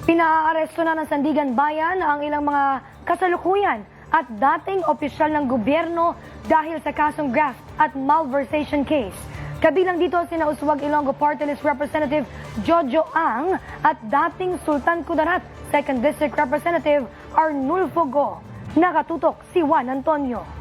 Pinaaresto na ng Sandigan Bayan ang ilang mga kasalukuyan at dating opisyal ng gobyerno dahil sa kasong graft at malversation case. Kabilang dito sina Uswag Ilonggo Party List Representative Jojo Ang at dating Sultan Kudarat 2nd District Representative Arnulfo Go. Nakatutok si Juan Antonio.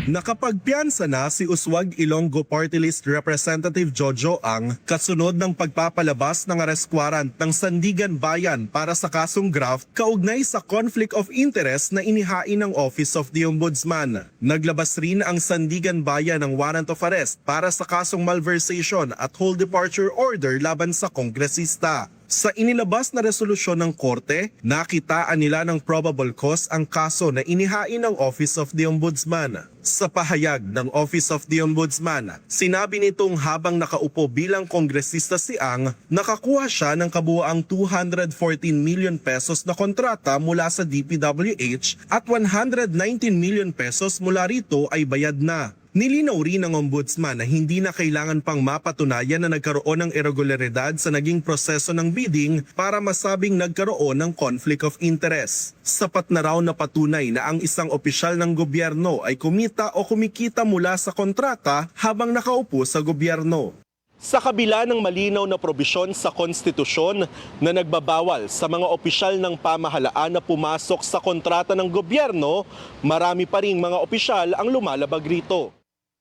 Nakapagpiyansa na si Uswag Ilonggo Party List Representative Jojo Ang kasunod ng pagpapalabas ng arrest warrant ng Sandigan Bayan para sa kasong graft kaugnay sa conflict of interest na inihain ng Office of the Ombudsman. Naglabas rin ang Sandigan Bayan ng warrant of arrest para sa kasong malversation at whole departure order laban sa kongresista. Sa inilabas na resolusyon ng korte, nakitaan nila ng probable cause ang kaso na inihain ng Office of the Ombudsman. Sa pahayag ng Office of the Ombudsman, sinabi nitong habang nakaupo bilang kongresista si Ang, nakakuha siya ng kabuuang 214 million pesos na kontrata mula sa DPWH at 119 million pesos mula rito ay bayad na. Nilinaw rin ng Ombudsman na hindi na kailangan pang mapatunayan na nagkaroon ng irregularidad sa naging proseso ng bidding para masabing nagkaroon ng conflict of interest. Sapat na raw na patunay na ang isang opisyal ng gobyerno ay kumita o kumikita mula sa kontrata habang nakaupo sa gobyerno. Sa kabila ng malinaw na probisyon sa konstitusyon na nagbabawal sa mga opisyal ng pamahalaan na pumasok sa kontrata ng gobyerno, marami pa ring mga opisyal ang lumalabag rito.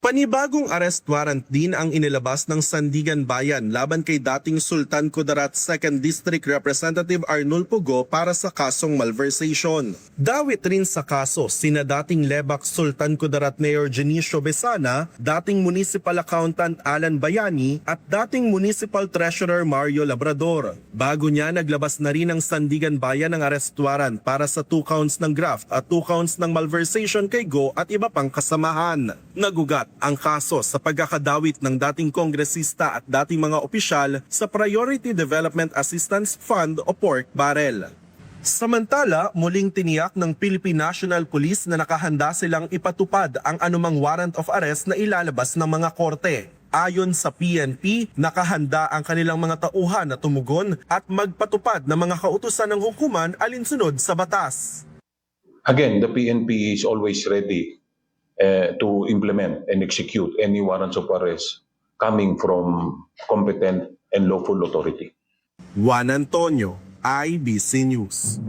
Panibagong arrest warrant din ang inilabas ng Sandigan Bayan laban kay dating Sultan Kudarat 2nd District Representative Arnulfo Go para sa kasong malversation. Dawit rin sa kaso sina dating Lebac Sultan Kudarat Mayor Jenicio Besana, dating Municipal Accountant Alan Bayani at dating Municipal Treasurer Mario Labrador. Bago niya naglabas na rin ang Sandigan Bayan ng arrest warrant para sa 2 counts ng graft at 2 counts ng malversation kay Go at iba pang kasamahan. Nagugat ang kaso sa pagkakadawit ng dating kongresista at dating mga opisyal sa Priority Development Assistance Fund o pork barrel. Samantala, muling tiniyak ng Philippine National Police na nakahanda silang ipatupad ang anumang warrant of arrest na ilalabas ng mga korte. Ayon sa PNP, nakahanda ang kanilang mga tauhan na tumugon at magpatupad ng mga kautusan ng hukuman alinsunod sa batas. Again, the PNP is always ready to implement and execute any warrants of arrest coming from competent and lawful authority. Juan Antonio, IBC News.